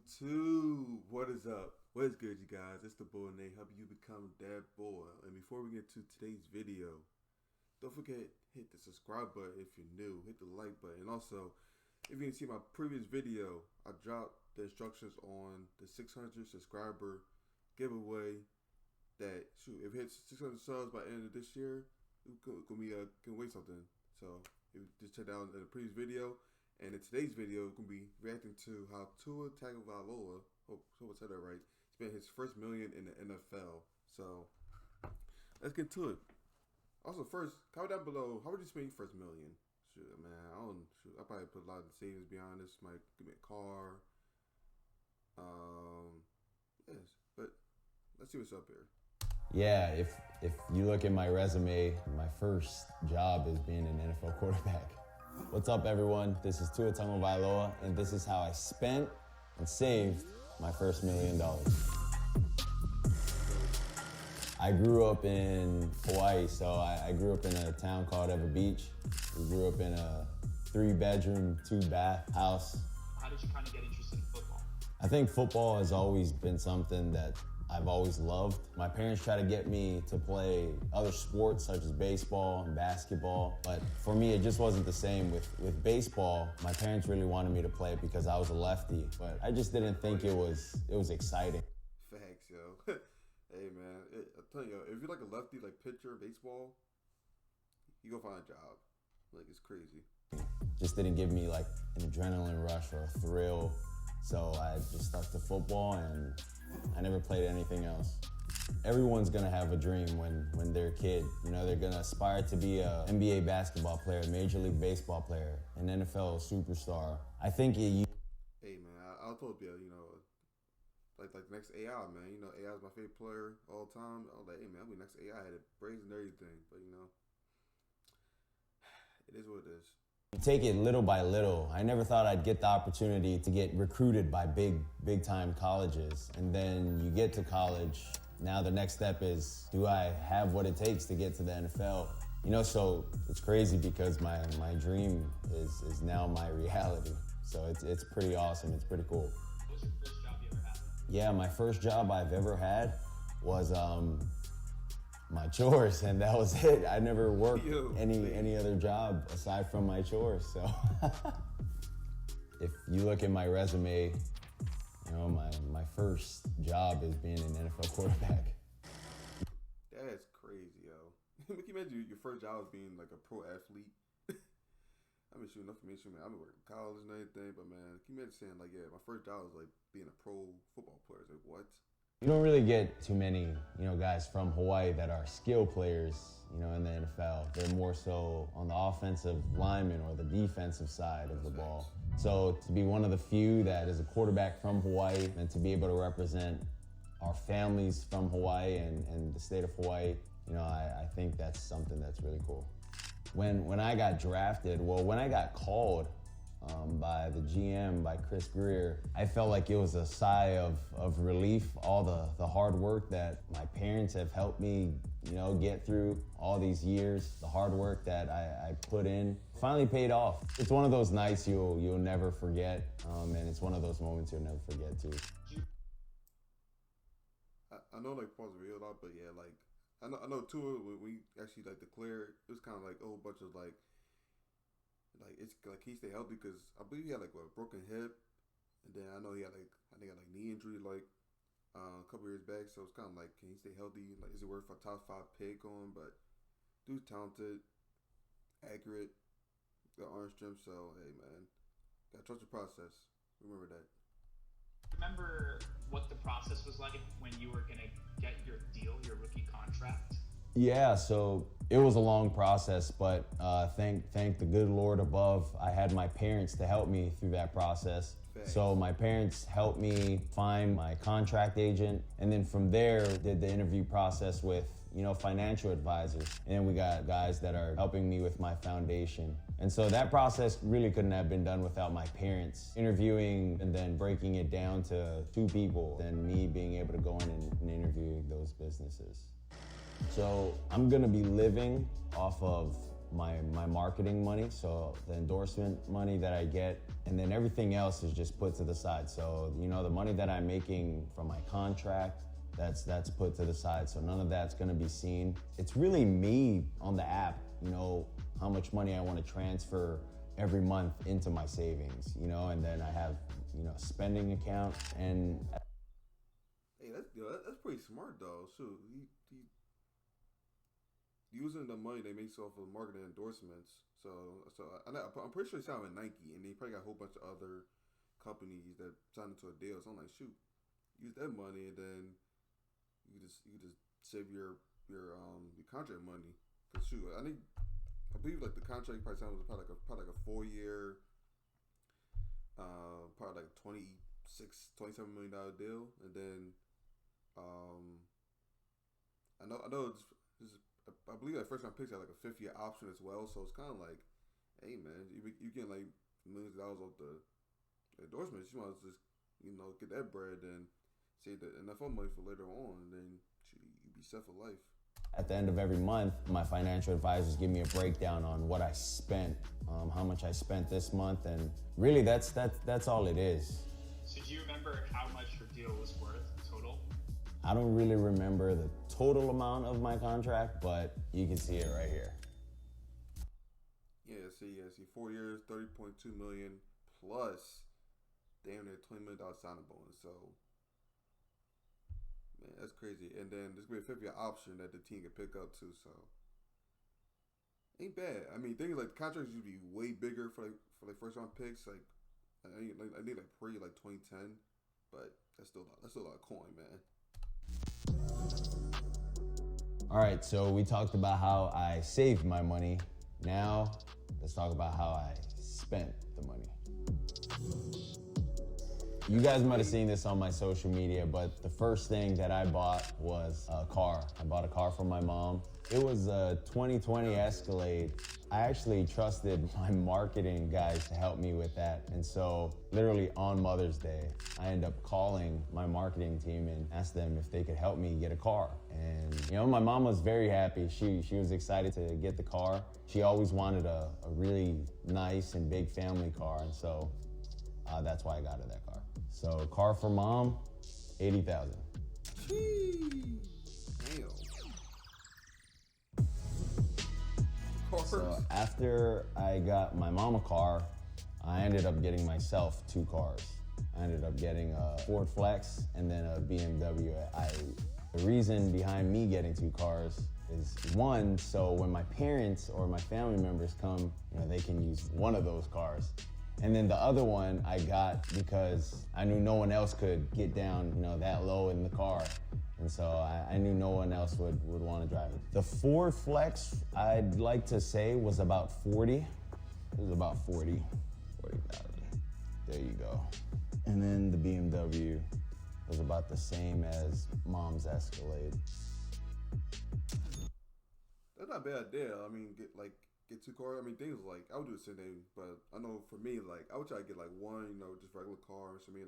YouTube, what is up? What is good, you guys? It's the boy Nate, helping you become that boy. And before we get to today's video, don't forget hit the subscribe button if you're new, hit the like button, and also if you didn't see my previous video, I dropped the instructions on the 600 subscriber giveaway. That if it hits 600 subs by the end of this year, it's gonna win something. So just check out in the previous video. And in today's video, we're going to be reacting to how Tua Tagovailoa, hope I said that right, spent his first million in the NFL. So let's get to it. Also, first, comment down below, how would you spend your first million? Shoot, man, I probably put a lot in savings, to be honest. Might give me a car. Yes, but let's see what's up here. Yeah, if you look at my resume, my first job is being an NFL quarterback. What's up, everyone? This is Tua Tagovailoa, and this is how I spent and saved my first $1 million. I grew up in Hawaii, so I grew up in a town called Ever Beach. We grew up in a 3-bedroom, 2-bath house. How did you kind of get interested in football? I think football has always been something that I've always loved. My parents tried to get me to play other sports such as baseball and basketball, but for me, it just wasn't the same. With baseball, my parents really wanted me to play it because I was a lefty, but I just didn't think it was exciting. Facts, yo. Hey, man, I'm telling you, if you're like a lefty, like pitcher, baseball, you go find a job. Like, it's crazy. Just didn't give me like an adrenaline rush or a thrill. So I just stuck to football and I never played anything else. Everyone's gonna have a dream when they're a kid. You know, they're gonna aspire to be a NBA basketball player, Major League Baseball player, an NFL superstar. I think Hey, man, I told you, you know, like the next AI, man. You know, AI is my favorite player all the time. I was like, hey, man, I'll be next AI. I had it braids and everything, but you know, it is what it is. take it little by little. I never thought I'd get the opportunity to get recruited by big time colleges. And then you get to college. Now the next step is, do I have what it takes to get to the NFL? You know, so it's crazy because my dream is now my reality. So it's pretty awesome. It's pretty cool. What was your first job you ever had? Yeah, my first job I've ever had was my chores, and that was it. I never worked any other job aside from my chores. So if you look at my resume, you know, my first job is being an NFL quarterback. That's crazy, yo. Can you imagine your first job was being like a pro athlete? I mean, shooting enough for me, man. I've been working in college and everything, but man, can you imagine saying like, yeah, my first job was like being a pro football player? It's like, what? You don't really get too many, you know, guys from Hawaii that are skill players, you know, in the NFL. They're more so on the offensive lineman or the defensive side of the ball. So to be one of the few that is a quarterback from Hawaii and to be able to represent our families from Hawaii and the state of Hawaii, you know, I think that's something that's really cool. When I got drafted, well, when I got called, by the GM, by Chris Greer, I felt like it was a sigh of relief. All the hard work that my parents have helped me, you know, get through all these years, the hard work that I put in, finally paid off. It's one of those nights you'll never forget, and it's one of those moments you'll never forget too. I know like pause the video a lot, but yeah, like I know Tua, when we actually like declared, it was kind of like a whole bunch of like it's like he stayed healthy because I believe he had like a broken hip, and then I know he had like knee injury like a couple years back. So it's kind of like, can he stay healthy? Like, is it worth a top 5 pick on? But dude's talented, accurate, got arm strength. So hey, man, gotta trust the process. Remember that. Remember what the process was like when you were gonna get your deal, your rookie contract? Yeah, so it was a long process, but thank the good Lord above, I had my parents to help me through that process. Thanks. So my parents helped me find my contract agent, and then from there did the interview process with, you know, financial advisors. And then we got guys that are helping me with my foundation. And so that process really couldn't have been done without my parents interviewing and then breaking it down to 2 people, then me being able to go in and interview those businesses. So I'm gonna be living off of my marketing money, so the endorsement money that I get, and then everything else is just put to the side. So, you know, the money that I'm making from my contract, that's put to the side. So none of that's gonna be seen. It's really me on the app, you know, how much money I want to transfer every month into my savings, you know, and then I have, you know, spending account and. Hey, that's pretty smart though. So he using the money they make off of marketing endorsements. So I'm pretty sure he signed with Nike, and they probably got a whole bunch of other companies that signed into a deal. So I'm like, shoot, use that money, and then you just save your contract money. Cause shoot, I believe like the contract probably signed was probably like a 4-year, probably like $27 million deal, and then I know it's I believe that first round picks had like a 5th year option as well, so it's kind of like, hey man, you get like millions of dollars off the endorsements. You might just, you know, get that bread and save the NFL money for later on, and then you be set for life. At the end of every month, my financial advisors give me a breakdown on what I spent, how much I spent this month, and really that's all it is. So do you remember how much your deal was worth total? I don't really remember the total amount of my contract, but you can see it right here. Yeah, see, 4 years, $30.2 million plus damn near $20 million signing bonus. So, man, that's crazy. And then there's gonna be a 5th year option that the team can pick up too. So, ain't bad. I mean, things like contracts used to be way bigger for first round picks. Like I think like pre 2010, but that's still a lot of coin, man. All right, so we talked about how I saved my money. Now, let's talk about how I spent the money. You guys might have seen this on my social media, but the first thing that I bought was a car. I bought a car from my mom. It was a 2020 Escalade. I actually trusted my marketing guys to help me with that. And so literally on Mother's Day, I ended up calling my marketing team and asked them if they could help me get a car. And you know, my mom was very happy. She was excited to get the car. She always wanted a really nice and big family car. And so that's why I got her that car. So car for mom, $80,000. Damn. So after I got my mom a car, I ended up getting myself 2 cars. I ended up getting a Ford Flex and then a BMW. The reason behind me getting 2 cars is, one, so when my parents or my family members come, you know, they can use one of those cars. And then the other one I got because I knew no one else could get down, you know, that low in the car. And so I knew no one else would want to drive it. The Ford Flex, I'd like to say, was about 40. It was about 40,000. There you go. And then the BMW was about the same as mom's Escalade. That's not a bad idea. I mean, get 2 cars. I mean, things like, I would do the same thing, but I know for me, like, I would try to get like one, you know, just regular car. So maybe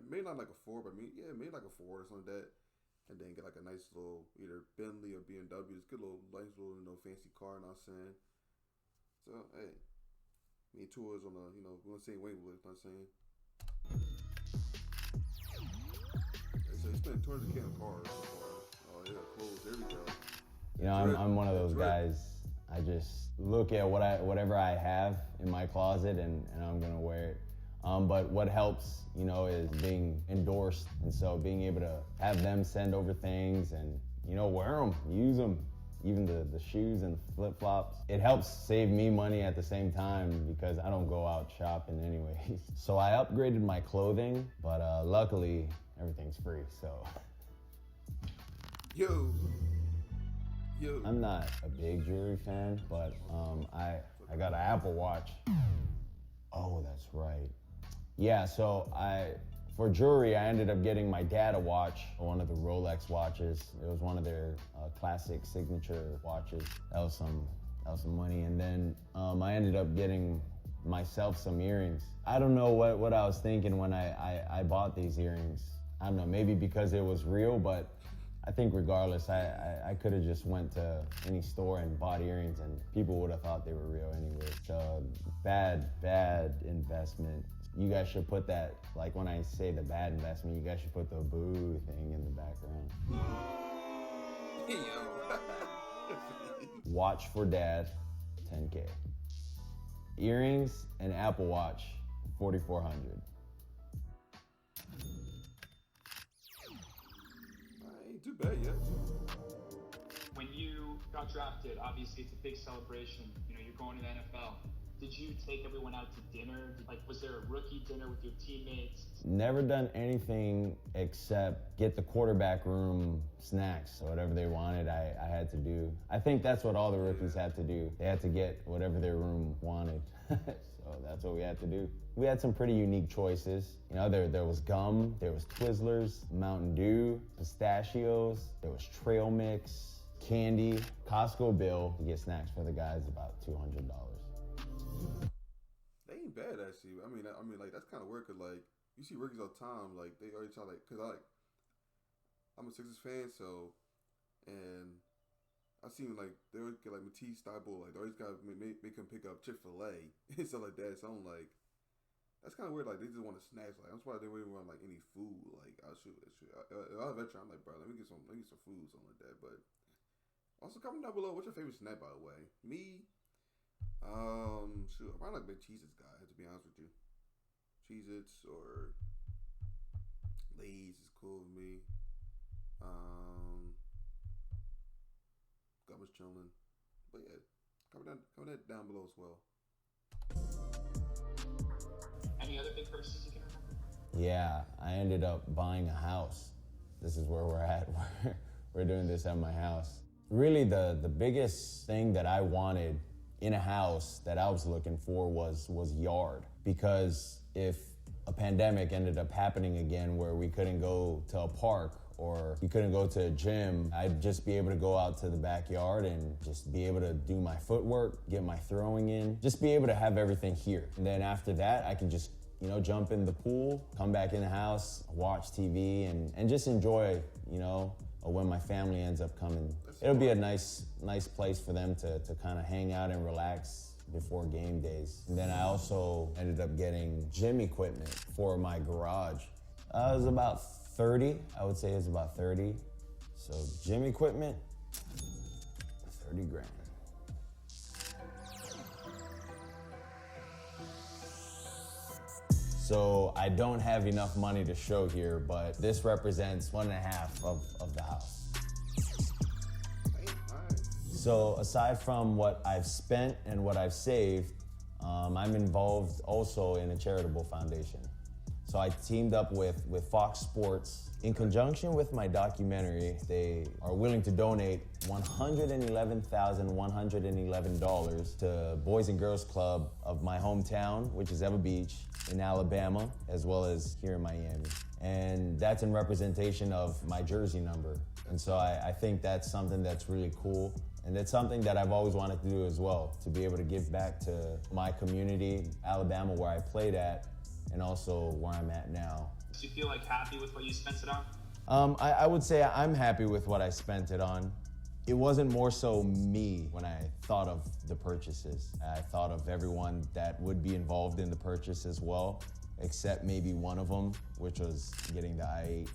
maybe not like a Ford, but maybe like a Ford or something like that. And then get like a nice little either Bentley or BMW. Just get a nice little, you know, fancy car, you know what I'm saying? So, hey, me and Tua is on a, you know, we're on the same wavelength, you know what I'm saying? Hey, so you spent $200K on cars so far. Oh, yeah, clothes, there we go. You know, I'm one of those guys. I just look at whatever I have in my closet and I'm gonna wear it. But what helps, you know, is being endorsed. And so being able to have them send over things and, you know, wear them, use them, even the shoes and flip-flops. It helps save me money at the same time because I don't go out shopping anyways. So I upgraded my clothing, but luckily everything's free, so. Yo. I'm not a big jewelry fan, but I got an Apple Watch. Oh, that's right. Yeah, so for jewelry, I ended up getting my dad a watch, one of the Rolex watches. It was one of their classic signature watches. That was some money. And then I ended up getting myself some earrings. I don't know what I was thinking when I bought these earrings. I don't know, maybe because it was real, but I think regardless, I could have just went to any store and bought earrings and people would have thought they were real anyway. So bad investment. You guys should put that, like when I say the bad investment, you guys should put the boo thing in the background. Watch for dad, $10K. Earrings and Apple Watch, $4,400. Ain't too bad yet. When you got drafted, obviously it's a big celebration. You know, you're going to the NFL. Did you take everyone out to dinner? Like, was there a rookie dinner with your teammates? Never done anything except get the quarterback room snacks. So whatever they wanted, I had to do. I think that's what all the rookies had to do. They had to get whatever their room wanted. So that's what we had to do. We had some pretty unique choices. You know, there was gum, there was Twizzlers, Mountain Dew, pistachios, there was trail mix, candy. Costco bill to get snacks for the guys about $200. They ain't bad actually. I mean, like that's kind of weird. Cause like you see rookies all the time. Like they always try like, cause I'm a Sixers fan, so and I seen like they always get like Matisse Thybulle, like they always got make him pick up Chick-fil-A and stuff like that. So I'm like, that's kind of weird. Like they just want to snacks. Like I'm surprised they wouldn't want like any food. Like I'll shoot. I'll venture. I'm like, bro, let me get some food, something like that. But also comment down below. What's your favorite snack, by the way? Me. Shoot, I'm probably like a big Cheez-Its guy, to be honest with you. Cheez-Its or Lay's is cool with me. Gum is chilling. But yeah, comment that down below as well. Any other big purchases you can remember? Yeah, I ended up buying a house. This is where we're at. We're doing this at my house. Really, the biggest thing that I wanted in a house that I was looking for was yard. Because if a pandemic ended up happening again where we couldn't go to a park or we couldn't go to a gym, I'd just be able to go out to the backyard and just be able to do my footwork, get my throwing in, just be able to have everything here. And then after that, I can just, you know, jump in the pool, come back in the house, watch TV, and just enjoy, you know, when my family ends up coming. It'll be a nice place for them to kind of hang out and relax before game days. And then I also ended up getting gym equipment for my garage. It was about 30, I would say it's about 30. So gym equipment, 30 grand. So I don't have enough money to show here, but this represents 1.5 of the house. So aside from what I've spent and what I've saved, I'm involved also in a charitable foundation. So I teamed up with Fox Sports. In conjunction with my documentary, they are willing to donate $111,111 to Boys and Girls Club of my hometown, which is Eva Beach in Alabama, as well as here in Miami. And that's in representation of my jersey number. And so I think that's something that's really cool. And it's something that I've always wanted to do as well, to be able to give back to my community, Alabama, where I played at, and also where I'm at now. Do you feel like happy with what you spent it on? I would say I'm happy with what I spent it on. It wasn't more so me when I thought of the purchases. I thought of everyone that would be involved in the purchase as well, except maybe one of them, which was getting the i8.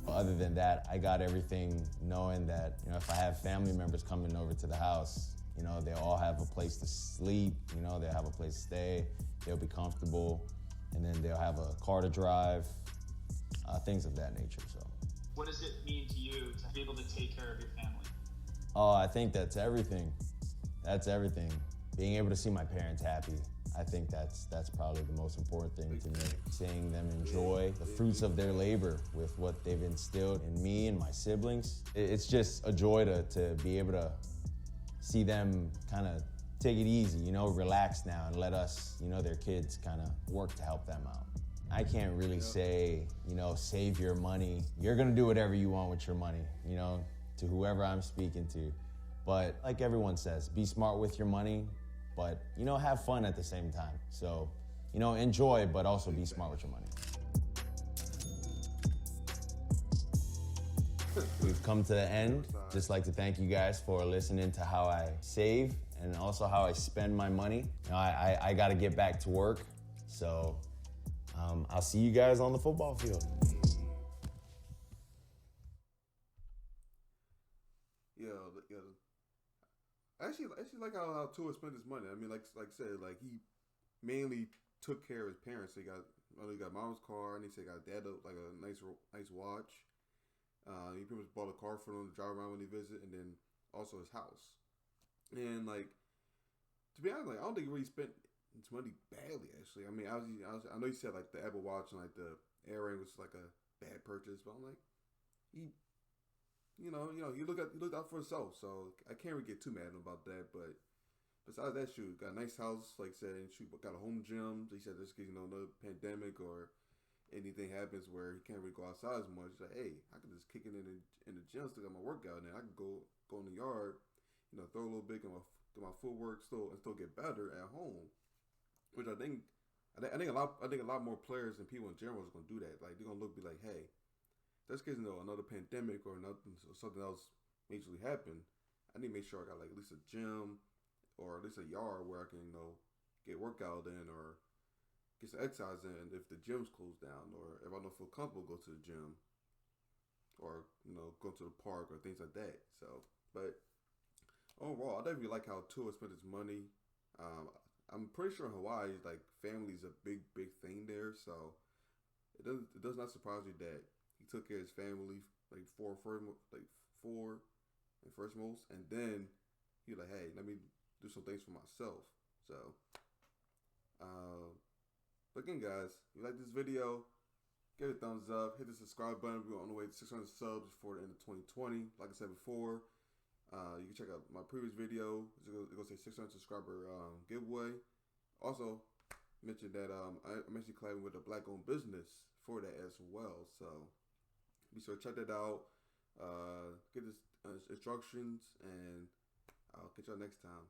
Other than that, I got everything knowing that, you know, if I have family members coming over to the house, you know, they'll all have a place to sleep, you know, they'll have a place to stay, they'll be comfortable, and then they'll have a car to drive, things of that nature, so. What does it mean to you to be able to take care of your family? Oh, I think that's everything. That's everything. Being able to see my parents happy, I think that's probably the most important thing to me. Seeing them enjoy the fruits of their labor with what they've instilled in me and my siblings. It's just a joy to be able to see them kind of take it easy, you know, relax now and let us, you know, their kids kind of work to help them out. I can't really say, you know, save your money. You're gonna do whatever you want with your money, you know, to whoever I'm speaking to. But like everyone says, be smart with your money, but, you know, have fun at the same time. So, you know, enjoy, but also be smart with your money. we've come to the end. Just like to thank you guys for listening to how I save and also how I spend my money. You know, I got to get back to work. So I'll see you guys on the football field. Yeah. I actually like how Tua spent his money. I mean, like I said, like he mainly took care of his parents. He got mom's car, and he said got dad like a nice watch. He pretty much bought a car for him to drive around when he visit, and then also his house. And like, to be honest, like I don't think he really spent his money badly. Actually, I mean, I know you said like the Apple Watch and like the Air was like a bad purchase, but I'm like, you looked out for himself, so I can't really get too mad about that. But besides that, shoot, got a nice house, like I said, and shoot, got a home gym. He said just because another pandemic or anything happens where he can't really go outside as much. He's like, hey, I can just kick it in the gym, still got my workout, and then I can go in the yard, throw a little bit, get my footwork still get better at home. Which I think a lot more players and people in general is gonna do that. Like they're gonna be like, hey, just because another pandemic or something else majorly happened, I need to make sure I got like at least a gym or at least a yard where I can get workout in or get some exercise in if the gym's closed down, or if I don't feel comfortable go to the gym or go to the park or things like that. So, but overall, I definitely like how Tua spent his money. I'm pretty sure in Hawaii, like family is a big thing there, so it does not surprise me that he took care of his family like four and first most, and then he like, hey, let me do some things for myself. So, again, guys, if you like this video, give it a thumbs up, hit the subscribe button. We're on the way to 600 subs before the end of 2020. Like I said before, you can check out my previous video. It's going to say 600 subscriber giveaway. Also, mentioned that I'm actually collabing with a black-owned business for that as well. So be sure to check that out. Get the instructions, and I'll catch y'all next time.